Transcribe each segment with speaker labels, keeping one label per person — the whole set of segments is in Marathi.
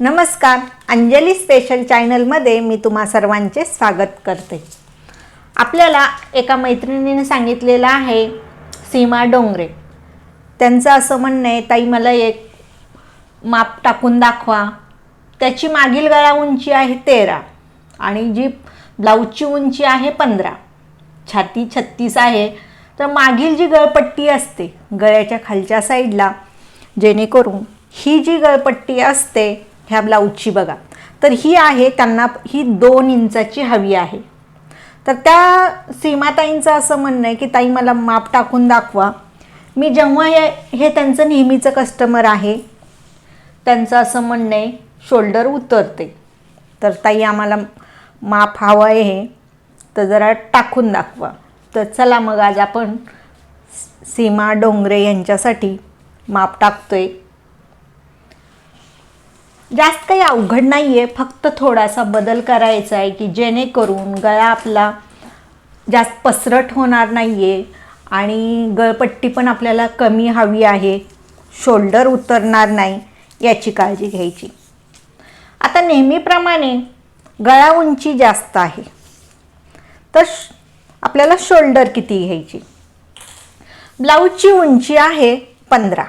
Speaker 1: नमस्कार, अंजली स्पेशल चॅनलमध्ये मी तुम्हा सर्वांचे स्वागत करते। आपल्याला एका मैत्रिणीने सांगितलेलं आहे, सीमा डोंगरे, त्यांचं असं म्हणणं आहे, ताई मला एक माप टाकून दाखवा। त्याची मागील गळा उंची आहे 13 आणि जी ब्लाऊजची उंची आहे 15, छाती 36 आहे। तर मागील जी गळपट्टी असते गळ्याच्या खालच्या साईडला, जेणेकरून ही जी गळपट्टी असते ह्या ब्लाऊजची बघा, तर ही आहे, त्यांना ही 2 इंचाची हवी आहे। तर त्या सीमाताईंचं असं म्हणणं आहे की ताई मला माप टाकून दाखवा। मी जेव्हा हे त्यांचं नेहमीचं कस्टमर आहे, त्यांचं असं म्हणणं आहे शोल्डर उतरते, तर ताई आम्हाला माप हवं आहे, तर जरा टाकून दाखवा। तर चला मग आज आपण सीमा डोंगरे यांच्यासाठी माप टाकतोय। जास्त काही अवघड नाही आहे, फक्त थोडासा बदल करायचा आहे की जेणेकरून गळा आपला जास्त पसरट होणार नाही आहे आणि गळपट्टी पण आपल्याला कमी हवी आहे, शोल्डर उतरणार नाही, याची काळजी घ्यायची। आता नेहमीप्रमाणे गळा उंची जास्त आहे, तर आपल्याला शोल्डर किती घ्यायची? ब्लाऊजची उंची आहे 15,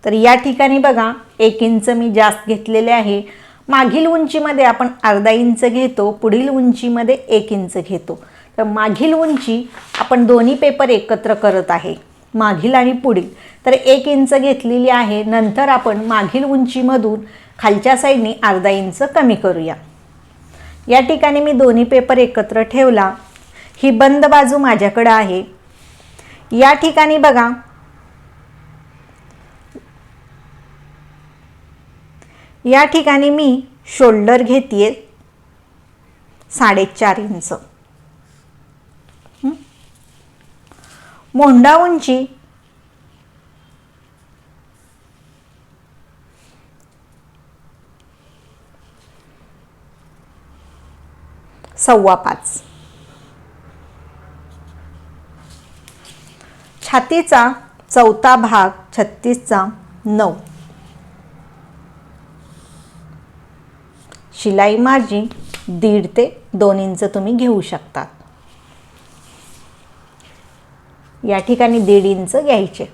Speaker 1: तर या ठिकाणी बघा 1 इंच मी जास्त घेतलेले आहे। मागील उंचीमध्ये आपण अर्धा इंच घेतो, पुढील उंचीमध्ये 1 इंच घेतो। तर मागील उंची आपण दोन्ही पेपर एकत्र करत आहे, मागील आणि पुढील, तर 1 इंच घेतलेली आहे। नंतर आपण मागील उंचीमधून खालच्या साईडने अर्धा इंच कमी करूया। या ठिकाणी मी दोन्ही पेपर एकत्र ठेवला, ही बंद बाजू माझ्याकडे आहे। या ठिकाणी बघा या ठिकाणी मी शोल्डर घेते 4.5 इंच, मोंढा उंची 5.25, छातीचा चौथा भाग 36चा 9, शिलाई मार्जिन 1.5 ते 2 इंच तुम्ही घेऊ शकता। या ठिकाणी 1.5 इंच घ्यायचे।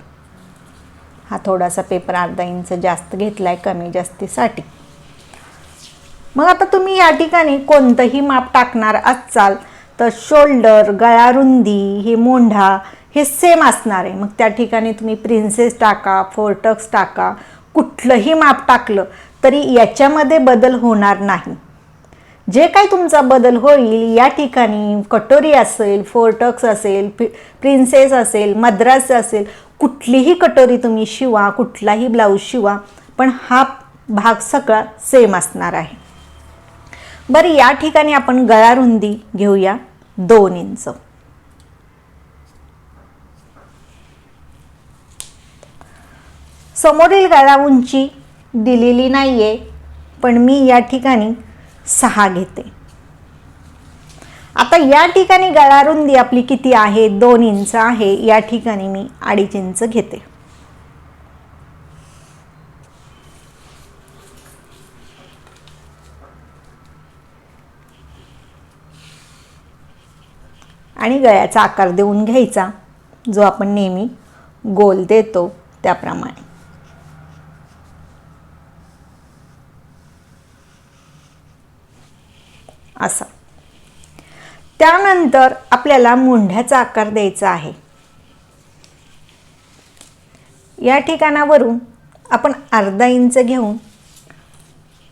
Speaker 1: हा थोडासा पेपर अर्धा इंच जास्त घेतलाय कमी जास्तीसाठी। मग आता तुम्ही या ठिकाणी कोणतंही माप टाकणार असाल तर शोल्डर, गळा रुंदी, हे मोंढा हे सेम असणार आहे। मग त्या ठिकाणी तुम्ही प्रिन्सेस टाका, फोरटक्स टाका, कुठलंही माप टाकलं तरी याच्यामध्ये बदल होणार नाही। जे काही तुमचा बदल होईल, या ठिकाणी कटोरी असेल, फोरटक्स असेल, प्रिन्सेस असेल, मद्रास असेल, कुठलीही कटोरी तुम्ही शिवा, कुठलाही ब्लाऊज शिवा, पण हा भाग सगळा सेम असणार आहे। बरं, या ठिकाणी आपण गळा रुंदी घेऊया 2 इंच। समोरील गळा उंची दिलेली नाहीये, पण मी या ठिकाणी 6 घेते। आता या ठिकाणी गळा रुंदी आपली किती आहे? 2 इंच आहे। या ठिकाणी मी 2.5 इंच घेते। आणि गळ्याचा आकार देऊन घ्यायचा, जो आपण नेहमी गोल देतो त्याप्रमाणे। असा त्यानंतर आपल्याला मोंढ्याचा आकार द्यायचा आहे। या ठिकाणावरून आपण अर्धा इंच घेऊन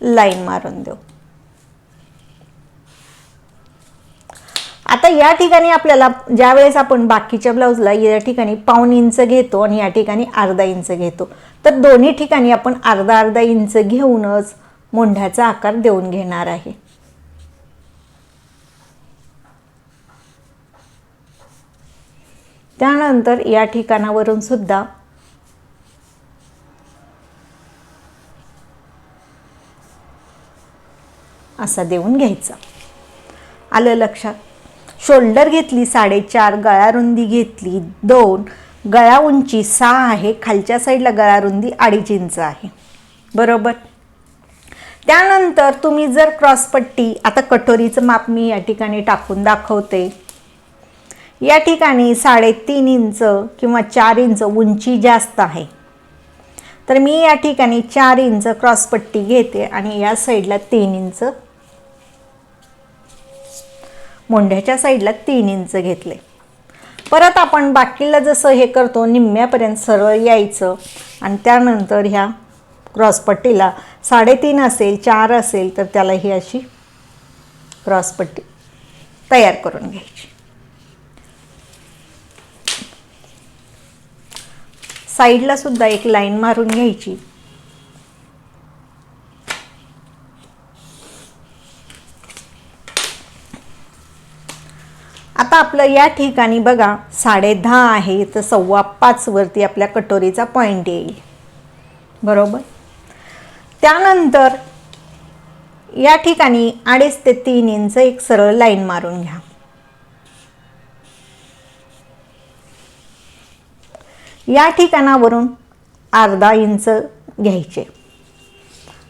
Speaker 1: लाईन मारून देऊ। आता या ठिकाणी आपल्याला ज्यावेळेस आपण बाकीच्या ब्लाऊजला या ठिकाणी 1.25 इंच घेतो आणि या ठिकाणी अर्धा इंच घेतो, तर दोन्ही ठिकाणी आपण अर्धा इंच घेऊनच मोंढ्याचा आकार देऊन घेणार आहे। त्यानंतर या ठिकाणावरून सुद्धा असा देऊन घ्यायचा। आलं लक्षात? शोल्डर घेतली 4.5, गळा रुंदी घेतली 2, गळा उंची 6 आहे, खालच्या साईडला गळा रुंदी 2.5 इंच आहे, बरोबर। त्यानंतर तुम्ही जर क्रॉसपट्टी, आता कटोरीचं माप मी या ठिकाणी टाकून दाखवते. या ठिकाणी 3.5 इंच किंवा 4 इंच उंची जास्त आहे, तर मी या ठिकाणी 4 इंच क्रॉसपट्टी घेते आणि या साईडला 3 इंच, मोंढ्याच्या साईडला 3 इंच घेतले. परत आपण बाकीला जसं हे करतो निम्म्यापर्यंत सरळ यायचं आणि त्यानंतर ह्या क्रॉसपट्टीला 3.5 असेल, 4 असेल तर त्याला ही अशी क्रॉसपट्टी तयार करून घ्यायची. साईडला सुद्धा एक लाईन मारून घ्यायची. आता आपलं या ठिकाणी बघा 10.5 आहे, तर 5.25 वरती आपल्या कटोरीचा पॉइंट येईल, बरोबर. त्यानंतर या ठिकाणी 2.5 ते 3 इंच एक सरळ लाईन मारून घ्या. या ठिकाणावरून अर्धा इंच घ्यायचे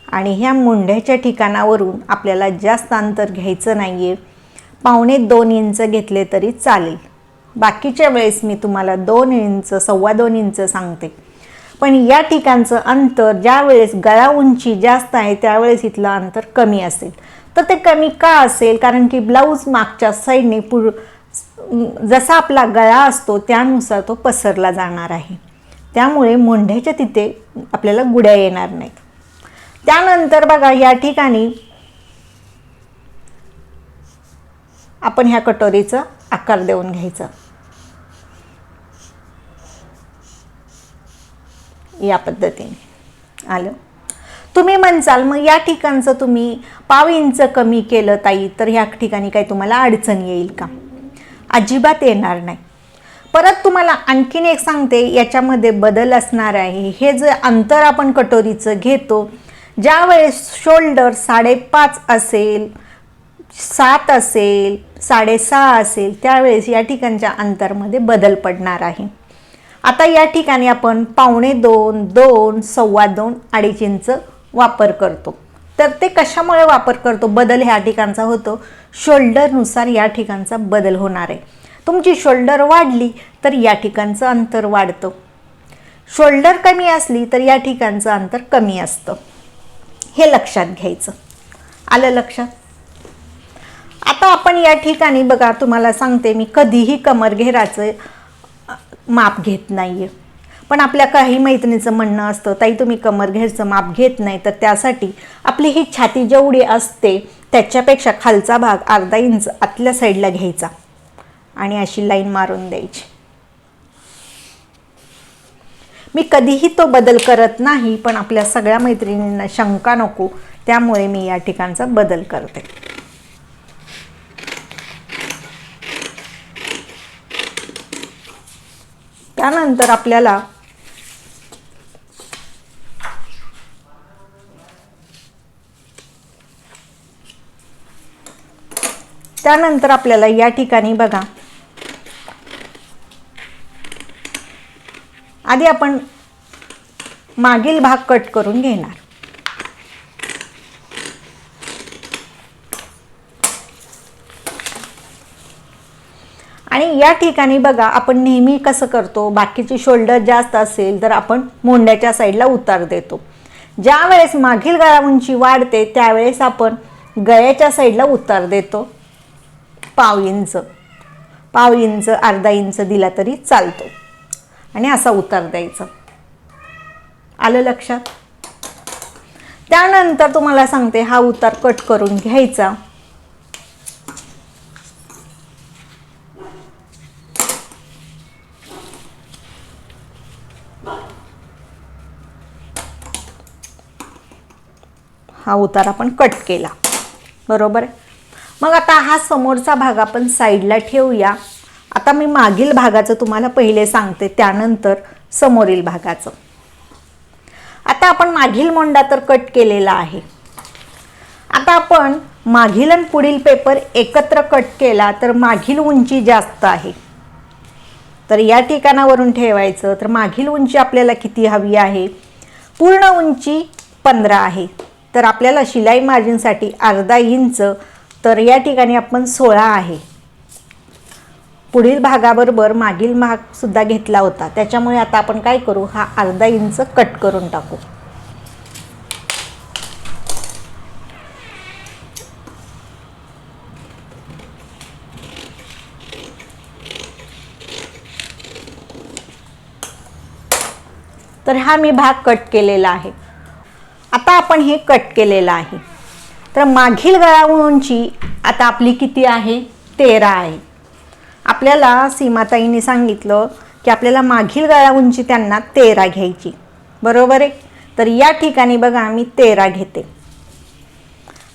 Speaker 1: आणि ह्या मुंढ्याच्या ठिकाणावरून आपल्याला जास्त अंतर घ्यायचं नाही आहे, 1.25 इंच घेतले तरी चालेल. बाकीच्या वेळेस मी तुम्हाला 2 इंच 2.25 इंच सांगते, पण या ठिकाणचं अंतर ज्या वेळेस गळा उंची जास्त आहे त्यावेळेस इथलं अंतर कमी असेल. तर ते कमी का असेल, कारण की ब्लाऊज मागच्या साईडने जसा आपला गळा असतो त्यानुसार तो पसरला जाणार आहे, त्यामुळे मोंढ्याच्या तिथे आपल्याला गुड्या येणार नाहीत. त्यानंतर बघा या ठिकाणी आपण ह्या कटोरीचा आकार देऊन घ्यायचा. या पद्धतीने आलं. तुम्ही म्हणसाल मग या ठिकाणचं तुम्ही 0.5 इंच कमी केलं ताई तर ह्या ठिकाणी काही तुम्हाला अडचण येईल का? अजिबात येणार नाही. परत तुम्हाला आणखीन एक सांगते, याच्यामध्ये बदल असणार आहे. हे जे अंतर आपण कटोरीचं घेतो, ज्या वेळेस शोल्डर 5.5 असेल, 7 असेल, 6.5 असेल, त्यावेळेस या ठिकाणच्या अंतरमध्ये बदल पडणार आहे. आता या ठिकाणी आपण 1.25, 2, 2.25, 2.5 इंच वापर करतो. तर ते कशामुळे वापर करतो? बदल ह्या ठिकाणचा होतो, शोल्डरनुसार या ठिकाणचा बदल होणार आहे. तुमची शोल्डर वाढली तर या ठिकाणचं अंतर वाढतं, शोल्डर कमी असली तर या ठिकाणचं अंतर कमी असतं. हे लक्षात घ्यायचं. आलं लक्षात? आता आपण या ठिकाणी बघा, तुम्हाला सांगते मी कधीही कमरघेराचं माप घेत नाही आहे, पण आपल्या काही मैत्रिणीचं म्हणणं असतं ताई तुम्ही कमरघेरचं माप घेत नाही, तर त्यासाठी आपली ही छाती जेवढी असते त्याच्यापेक्षा खालचा भाग अर्धा इंच आतल्या साईडला घ्यायचा आणि अशी लाईन मारून द्यायची. मी कधीही तो बदल करत नाही, पण आपल्या सगळ्या मैत्रिणींना शंका नको त्यामुळे मी या ठिकाणचा बदल करते. त्यानंतर आपल्याला या ठिकाणी बघा, आधी आपण मागील भाग कट करून घेणार. आणि या ठिकाणी बघा, आपण नेहमी कसं करतो, बाकीची शोल्डर जास्त असेल तर आपण मोंढ्याच्या साईडला उतार देतो. ज्या वेळेस मागील गळा उंची वाढते त्यावेळेस आपण गळ्याच्या साईडला उतार देतो. 0.5 इंच, अर्धा इंच दिला तरी चालतो आणि असा उतार द्यायचा. आलं लक्षात? त्यानंतर तुम्हाला सांगते, हा उतार कट करून घ्यायचा. हा उतार आपण कट केला, बरोबर. मग आता हा समोरचा भाग आपण साईडला ठेवूया. आता मी मागील भागाचं तुम्हाला पहिले सांगते, त्यानंतर समोरील भागाचं. आता आपण मागील मोंडा तर कट केलेला आहे. आता आपण मागील आणि पुढील पेपर एकत्र कट केला तर मागील उंची जास्त आहे, तर या ठिकाणावरून ठेवायचं. तर मागील उंची आपल्याला किती हवी आहे? पूर्ण उंची 15 आहे, तर आपल्याला शिलाई मार्जिनसाठी अर्धा इंच, तर या ठिकाणी आपण 16 आहे. पुढील भागाबरोबर मागील भाग सुद्धा घेतला होता, त्याच्यामुळे आता आपण काय करू, हा अर्धा इंच कट करून टाकू. तर हा मी भाग कट केलेला आहे. आता आपण हे कट केलेलं आहे. तर मागील गळा उंची आता आपली किती आहे, 13 आहे. आपल्याला सीमाताईंनी सांगितलं की आपल्याला मागील गळा उंची त्यांना 13 घ्यायची, बरोबर आहे. तर या ठिकाणी बघा मी 13 घेते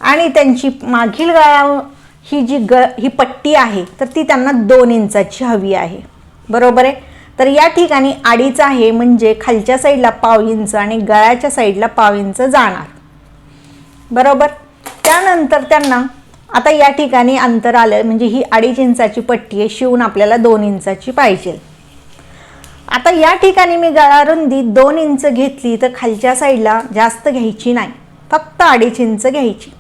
Speaker 1: आणि त्यांची मागील गळा ही पट्टी आहे तर ती त्यांना 2 इंचाची हवी आहे, बरोबर आहे. तर या ठिकाणी अडीच आहे म्हणजे खालच्या साईडला पाव इंच आणि गळ्याच्या साईडला पाव इंच जाणार, बरोबर. त्यानंतर त्यांना आता या ठिकाणी अंतर आलं म्हणजे ही 2.5 इंचाची पट्टी आहे, शिवून आपल्याला 2 इंचाची पाहिजे. आता या ठिकाणी मी गळा रुंदी 2 इंच घेतली तर खालच्या साईडला जास्त घ्यायची नाही, फक्त 2.5 इंच घ्यायची.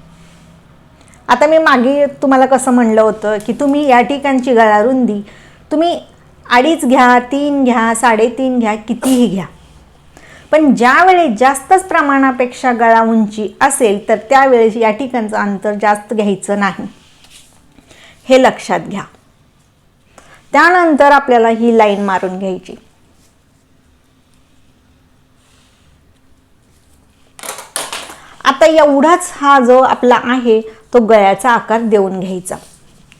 Speaker 1: आता मी मागे तुम्हाला कसं म्हणलं होतं की तुम्ही या ठिकाणची गळा रुंदी तुम्ही 2.5 घ्या, 3 घ्या, 3.5 घ्या, कितीही घ्या, पण ज्यावेळेस जास्तच प्रमाणापेक्षा गळा उंची असेल तर त्यावेळेस या ठिकाणचं अंतर जास्त घ्यायचं नाही, हे लक्षात घ्या. त्यानंतर आपल्याला ही लाईन मारून घ्यायची. आता एवढाच हा जो आपला आहे तो गळ्याचा आकार देऊन घ्यायचा.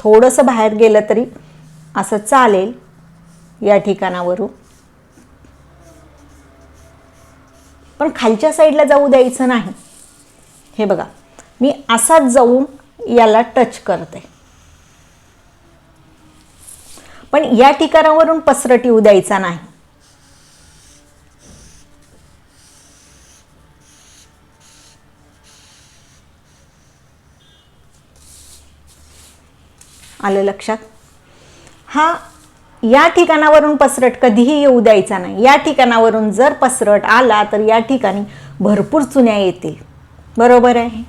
Speaker 1: थोडंसं बाहेर गेलं तरी असं चालेल या ठिकाणावरून, पण खालच्या साईडला जाऊ द्यायचं नाही. हे बघा मी असाच जाऊन याला टच करते, पण या ठिकाणावरून पसरट येऊ द्यायचा नाही. आलं लक्षात. हा या ठिकाणावरून पसरट कधीही येऊ द्यायचा नाही. या ठिकाणावरून जर पसरट आला तर या ठिकाणी भरपूर चुन्या येतील, बरोबर आहे.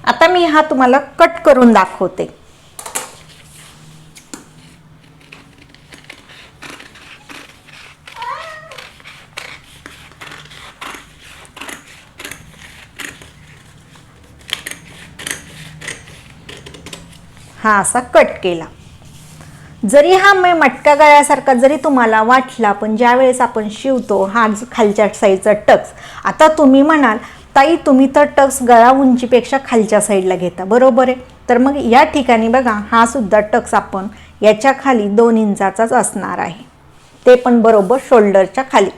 Speaker 1: आता मी हा तुम्हाला कट करून दाखवते. हा असा कट केला. जरी हा मटका गळ्यासारखा जरी तुम्हाला वाटला, पण ज्यावेळेस आपण शिवतो हा खालच्या साईडचा टक्स, आता तुम्ही म्हणाल ताई तुम्ही तर टक्स गळा उंचीपेक्षा खालच्या साईडला घेता, बरोबर आहे. तर मग या ठिकाणी बघा हा सुद्धा टक्स आपण याच्या खाली 2 इंचाचाच असणार आहे, ते पण बरोबर शोल्डरच्या खाली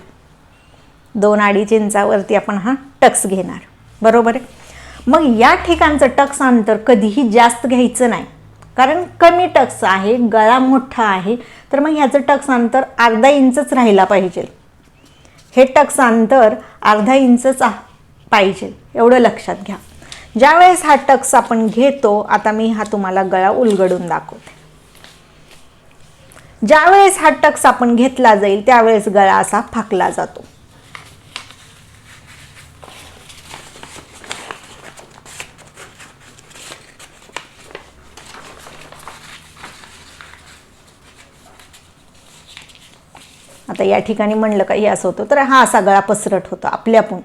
Speaker 1: 2-2.5 इंचावरती आपण हा टक्स घेणार, बरोबर आहे. मग या ठिकाणचं टक्स अंतर कधीही जास्त घ्यायचं नाही, कारण कमी टक्स आहे, गळा मोठा आहे, तर मग ह्याचं टक्स अंतर अर्धा इंचच राहिला पाहिजे. हे टक्स अंतर अर्धा इंचच पाहिजे, एवढं लक्षात घ्या. ज्यावेळेस हा टक्स आपण घेतो, आता मी हा तुम्हाला गळा उलगडून दाखवते. ज्यावेळेस हा टक्स आपण घेतला जाईल त्यावेळेस गळा असा फाकला जातो. आता या ठिकाणी म्हणलं का हे असं होतं, तर हा असा गळा पसरट होतो आपल्यापून.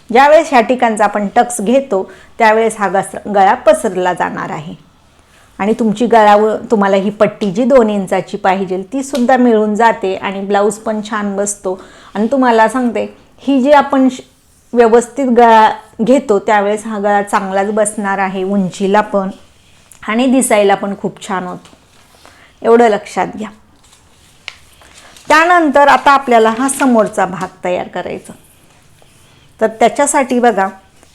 Speaker 1: ज्यावेळेस ह्या ठिकाणचा आपण टक्स घेतो त्यावेळेस हा गळा पसरला जाणार आहे. आणि तुमची तुम्हाला ही पट्टी जी 2 इंचाची पाहिजे ती सुद्धा मिळून जाते आणि ब्लाऊज पण छान बसतो. आणि तुम्हाला सांगते ही जी आपण व्यवस्थित गळा घेतो त्यावेळेस हा गळा चांगलाच बसणार आहे, उंचीला पण आणि दिसायला पण खूप छान होतो, एवढं लक्षात घ्या. त्यानंतर आता आपल्याला हा समोरचा भाग तयार करायचा. तर त्याच्यासाठी बघा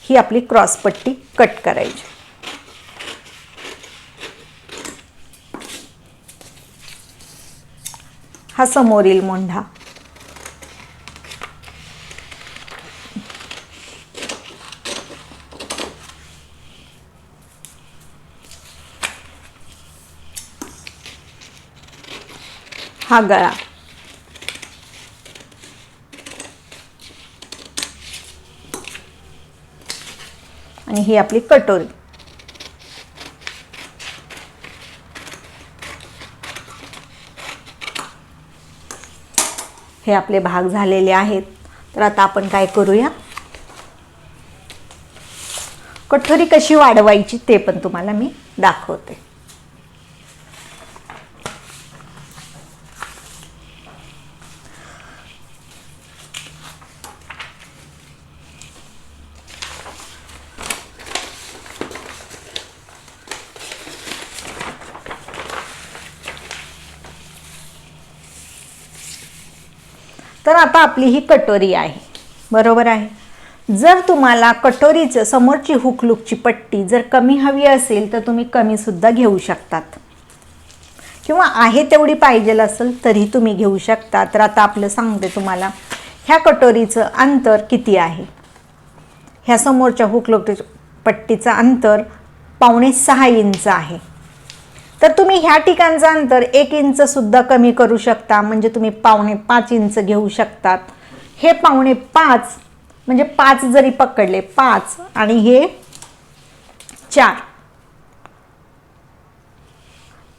Speaker 1: ही आपली क्रॉस पट्टी कट करायची. हा समोरील मोंढा, हा गळा, आणि ही आपली कटोरी. हे आपले भाग झालेले आहेत. तर आता आपण काय करूया, कटोरी कशी वाढवायची ते पण तुम्हाला मी दाखवते. तर आता आपली ही कटोरी आहे, बरोबर आहे. जर तुम्हाला कटोरीचं समोरची हुकलूकची पट्टी जर कमी हवी असेल तर तुम्ही कमी सुद्धा घेऊ शकतात, किंवा आहे तेवढी पाहिजे असेल तरी तुम्ही घेऊ शकता. तर आता आपलं सांगते तुम्हाला, ह्या कटोरीचं अंतर किती आहे. ह्या समोरच्या हुकलूकची पट्टीचं अंतर 5.25 इंच आहे. तर तुम्ही ह्या ठिकाणचं अंतर 1 इंच सुद्धा कमी करू शकता, म्हणजे तुम्ही 5.25 इंच घेऊ शकतात. हे 5.25 म्हणजे 5 जरी पकडले, 5 आणि हे 4,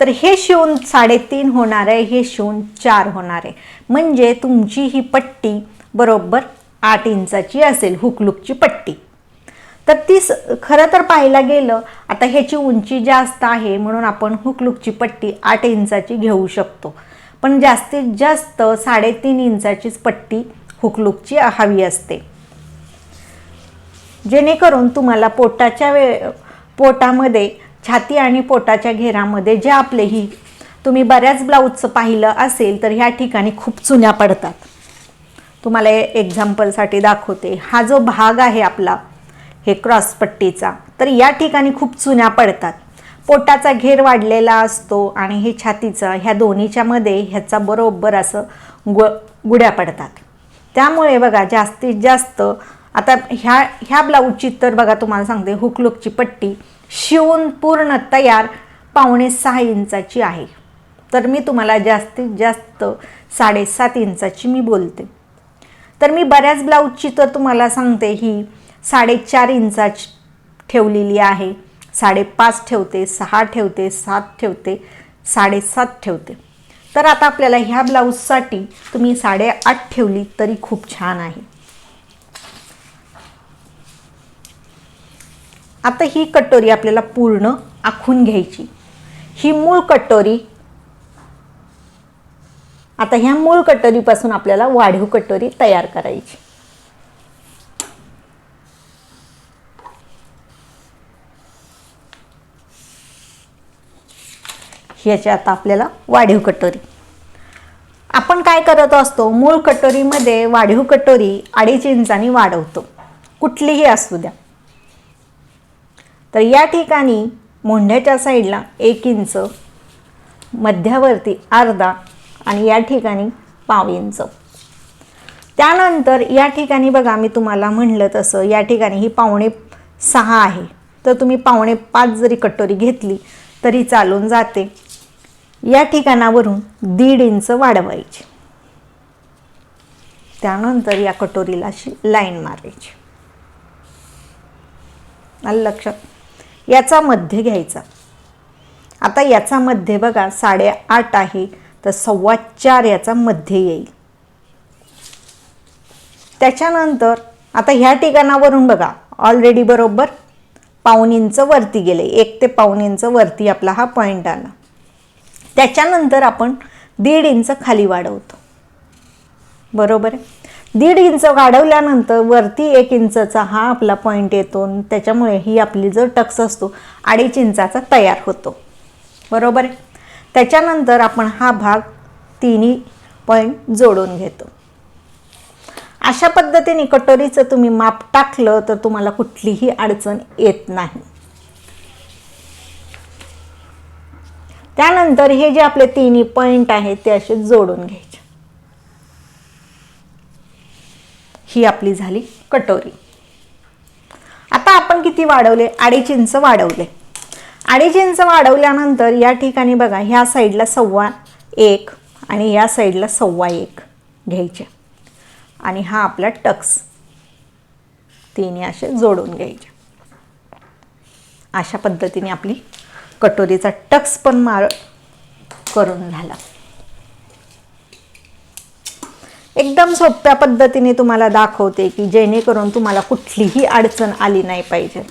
Speaker 1: तर हे शिवून 3.5 होणार आहे, हे शिवून 4 होणार आहे. म्हणजे तुमची ही पट्टी बरोबर 8 इंचाची असेल, हुकलूकची पट्टी. तर ती खरं तर पाहायला गेलं, आता ह्याची उंची जास्त आहे म्हणून आपण हुकलूकची पट्टी 8 इंचाची घेऊ शकतो, पण जास्तीत जास्त 3.5 इंचाचीच पट्टी हुकलूकची हवी असते, जेणेकरून तुम्हाला पोटामध्ये, छाती आणि पोटाच्या घेरामध्ये जे आपले ही तुम्ही बऱ्याच ब्लाऊजचं पाहिलं असेल तर ह्या ठिकाणी खूप चुन्या पडतात. तुम्हाला एक्झाम्पलसाठी दाखवते. हा जो भाग आहे आपला हे क्रॉस पट्टीचा, तर या ठिकाणी खूप चुन्या पडतात. पोटाचा घेर वाढलेला असतो आणि हे छातीचा, ह्या दोन्हीच्या मध्ये ह्याचा बरोबर असं गुड्या पडतात. त्यामुळे बघा जास्तीत जास्त आता ह्या ब्लाऊजची तर बघा तुम्हाला सांगते, हुकलूकची पट्टी शिवून पूर्ण तयार 5.25 इंचाची आहे. तर मी तुम्हाला जास्तीत जास्त 7.5 इंचाची मी बोलते. तर मी बऱ्याच ब्लाऊजची तर तुम्हाला सांगते ही 4.5 इंचाची ठेवलेली आहे, 5.5 ठेवते, 6 ठेवते, 7 ठेवते, 7.5 ठेवते. तर आता आपल्याला ह्या ब्लाऊजसाठी तुम्ही 8.5 ठेवली तरी खूप छान आहे. आता ही कटोरी आपल्याला पूर्ण आखून घ्यायची. ही मूळ कटोरी, आता ह्या मूळ कटोरीपासून आपल्याला वाढीव कटोरी तयार करायची. ह्याची आता आपल्याला वाढीव कटोरी. आपण काय करत असतो, मूळ कटोरीमध्ये वाढीव कटोरी 2.5 इंचांनी वाढवतो, कुठलीही असू द्या. तर या ठिकाणी मोंढ्याच्या साईडला 1 इंच, मध्यावरती अर्धा आणि या ठिकाणी 1/2 इंच. त्यानंतर या ठिकाणी बघा मी तुम्हाला म्हणलं तसं या ठिकाणी ही 5.25 आहे, तर तुम्ही 5.25 जरी कटोरी घेतली तरी चालून जाते. या ठिकाणावरून 1.5 इंच वाढवायची. त्यानंतर या कटोरीला अशी लाईन मारायची. आलं लक्षात. याचा मध्य घ्यायचा. आता याचा मध्य बघा 8.5 आहे, तर 4.25 याचा मध्य येईल. त्याच्यानंतर आता ह्या ठिकाणावरून बघा ऑलरेडी बरोबर 1/2 इंच वरती गेले, 1 ते 1/2 इंच वरती आपला हा पॉईंट आला. त्याच्यानंतर आपण 1.5 इंच खाली वाढवतो, बरोबर आहे. 1.5 इंच वाढवल्यानंतर वरती 1 इंचचा हा आपला पॉईंट येतो, त्याच्यामुळे ही आपली जो टक्स असतो 2.5 इंचाचा तयार होतो, बरोबर आहे. त्याच्यानंतर आपण हा भाग तिन्ही पॉईंट जोडून घेतो. अशा पद्धतीने कटोरीचं तुम्ही माप टाकलं तर तुम्हाला कुठलीही अडचण येत नाही. त्यानंतर हे जे आपले तिन्ही पॉईंट आहेत ते असे जोडून घ्यायचे. ही आपली झाली कटोरी. आता आपण किती वाढवले, 2.5 इंच वाढवले. 2.5 इंच वाढवल्यानंतर या ठिकाणी बघा ह्या साईडला 1.25 आणि या साईडला 1.25 घ्यायचे आणि हा आपला टक्स तिन्ही असे जोडून घ्यायचे. अशा पद्धतीने आपली कटोरीचा टक्स पण मार करून झाला. एकदम सोप्या पद्धतीने तुम्हाला दाखवते की जेणेकरून तुम्हाला कुठलीही अडचण आली नाही पाहिजे.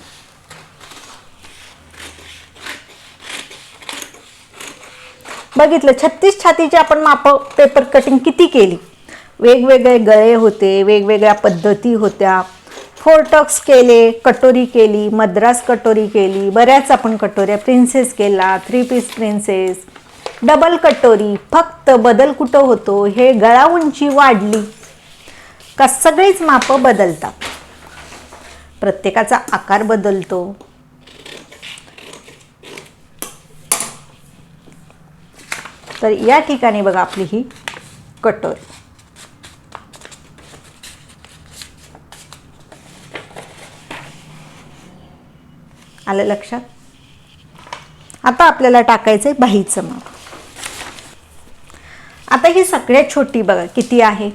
Speaker 1: बघितलं 36 छातीची आपण माप पेपर कटिंग किती केली. वेगवेगळे गळे होते, वेगवेगळ्या पद्धती होत्या. 4 टक्स केले, कटोरी केली, मद्रास कटोरी केली, बऱ्याच आपण कटोऱ्या, प्रिन्सेस केला, 3 पीस प्रिन्सेस, डबल कटोरी. फक्त बदल कुठं होतो, हे गळा उंची वाढली का सगळीच मापं बदलतात, प्रत्येकाचा आकार बदलतो. तर या ठिकाणी बघा आपली ही कटोरी. आलं लक्षात. आता आपल्याला टाकायचंय बाहीचं माप. आता ही सगळ्यात छोटी बघा किती आहे,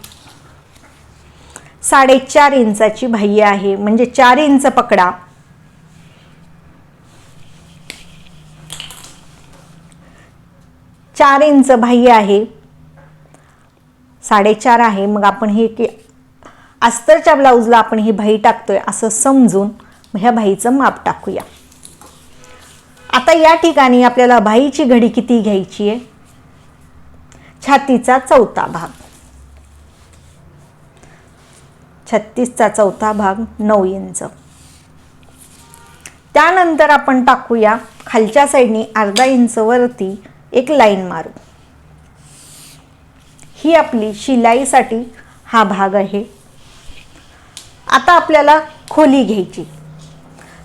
Speaker 1: 4.5 इंचाची बाही आहे, म्हणजे 4 इंच पकडा. 4 इंच बाही आहे, 4.5 आहे. मग आपण हे की अस्तरच्या ब्लाऊजला आपण ही बाही टाकतोय असं समजून ह्या बाहीचं माप टाकूया. आता या ठिकाणी आपल्याला बाहीची घडी किती घ्यायची आहे, छातीचा 4था भाग. 36चा 4था भाग 9 इंच. त्यानंतर आपण टाकूया खालच्या साईडनी अर्धा इंच वरती एक लाईन मारू. ही आपली शिलाईसाठी हा भाग आहे. आता आपल्याला खोली घ्यायची.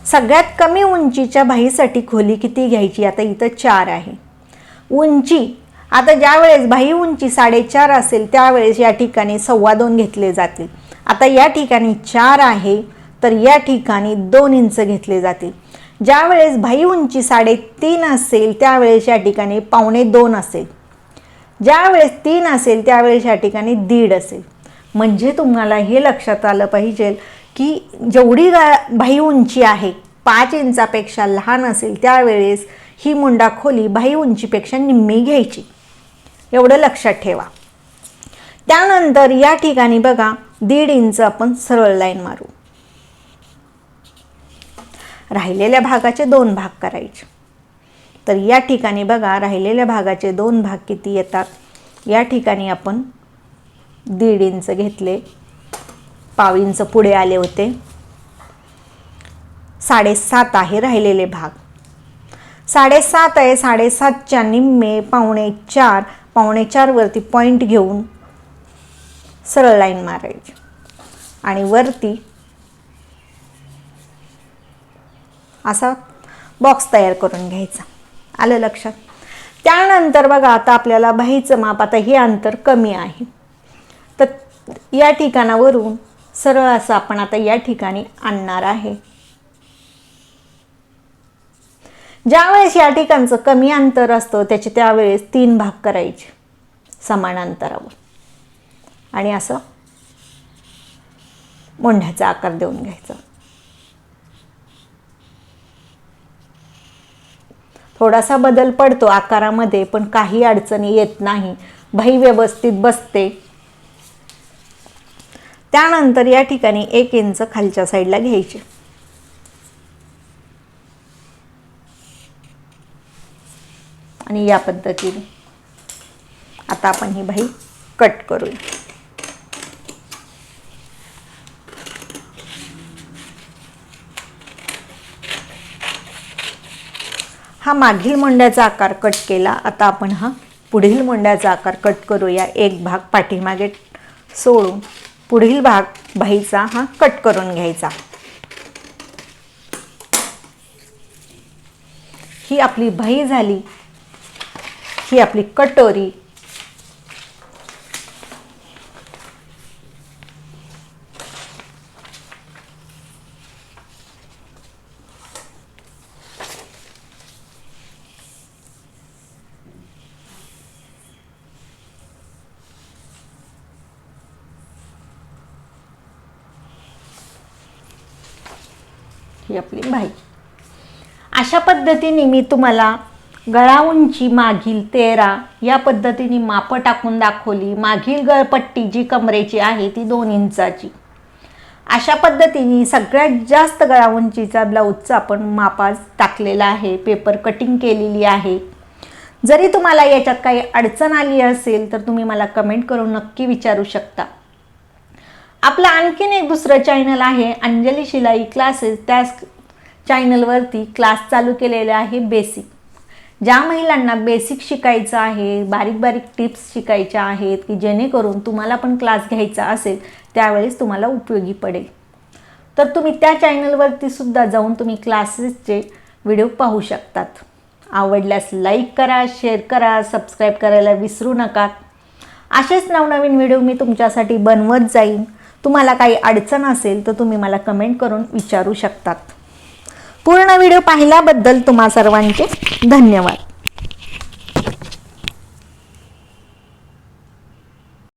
Speaker 1: सगळ्यात कमी उंचीच्या बाहीसाठी खोली किती घ्यायची, आता इथं 4 आहे उंची. आता ज्या वेळेस बाही उंची 4.5 असेल त्यावेळेस या ठिकाणी 2.25 घेतले जातील. आता या ठिकाणी 4 आहे तर या ठिकाणी 2 इंच घेतले जातील. ज्या वेळेस बाही उंची 3.5 असेल त्यावेळेस या ठिकाणी 1.25 असेल. ज्या वेळेस 3 असेल त्यावेळेस या ठिकाणी 1.5 असेल. म्हणजे तुम्हाला हे लक्षात आलं पाहिजे की जेवढी बाही उंची आहे 5 इंचापेक्षा लहान असेल त्यावेळेस ही मुंडा खोली बाही उंचीपेक्षा निम्मी घ्यायची, एवढं लक्षात ठेवा. त्यानंतर या ठिकाणी बघा 1.5 इंच आपण सरळ लाईन मारू. राहिलेल्या भागाचे 2 भाग करायचे. तर या ठिकाणी बघा राहिलेल्या भागाचे 2 भाग किती येतात, या ठिकाणी आपण 1.5 इंच घेतले, पाव इंच पुढे आले होते, 7.5 आहे राहिलेले भाग. 7.5 आहे, 7.5च्या निम्मे 3.25, 3.25 वरती पॉइंट घेऊन सरळ लाईन मारायची आणि वरती असा बॉक्स तयार करून घ्यायचा. आलं लक्षात. त्यानंतर बघा आता आपल्याला बाहीचं माप, आता हे अंतर कमी आहे तर या ठिकाणावरून सरळ असं आपण आता या ठिकाणी आणणार आहे. ज्यावेळेस या ठिकाणचं कमी अंतर असतं त्याचे त्यावेळेस 3 भाग करायचे समान अंतरावर आणि असं मोंढ्याचा आकार देऊन घ्यायचा. थोडासा बदल पडतो आकारामध्ये पण काही अडचणी येत नाही, बाही व्यवस्थित बसते. त्यानंतर या ठिकाणी 1 इंच खालच्या साईडला घ्यायचे आणि या पद्धतीने आता आपण ही बाही कट करूया. हा मागील मोंड्याचा आकार कट केला. आता आपण हा पुढील मोंड्याचा आकार कट करूया. एक भाग पाठीमागे सोडून पुढील भाग बाहीचा हा कट करून घ्यायचा. ही आपली बाही झाली. ही आपली कटोरी. ही आपली बाही. अशा पद्धतीने मी तुम्हाला गळा उंची मागील 13 या पद्धतीने मापं टाकून दाखवली. मागील गळपट्टी जी कमरेची आहे ती 2 इंचाची. अशा पद्धतीने सगळ्यात जास्त गळा उंचीचा ब्लाऊजचा आपण मापास टाकलेला आहे. पेपर कटिंग केलेली आहे. जरी तुम्हाला याच्यात काही अडचण आली असेल तर तुम्ही मला कमेंट करून नक्की विचारू शकता. आपलं आणखीन एक दुसरं चॅनल आहे अंजली शिलाई क्लासेस. त्या चॅनलवरती क्लास चालू केलेले आहे बेसिक. ज्या महिलांना बेसिक शिकायचं आहे, बारीक बारीक टिप्स शिकायच्या आहेत की जेणेकरून तुम्हाला पण क्लास घ्यायचा असेल त्यावेळेस तुम्हाला उपयोगी पडेल, तर तुम्ही त्या चॅनलवरती सुद्धा जाऊन तुम्ही क्लासेसचे व्हिडिओ पाहू शकतात. आवडल्यास लाईक करा, शेअर करा, सबस्क्राईब करायला विसरू नका. असेच नवनवीन व्हिडिओ मी तुमच्यासाठी बनवत जाईन. तुम्हाला काही अडचण असेल तर तुम्ही मला कमेंट करून विचारू शकतात. पूर्ण व्हिडिओ पाहिल्याबद्दल तुम्हा सर्वांचे धन्यवाद.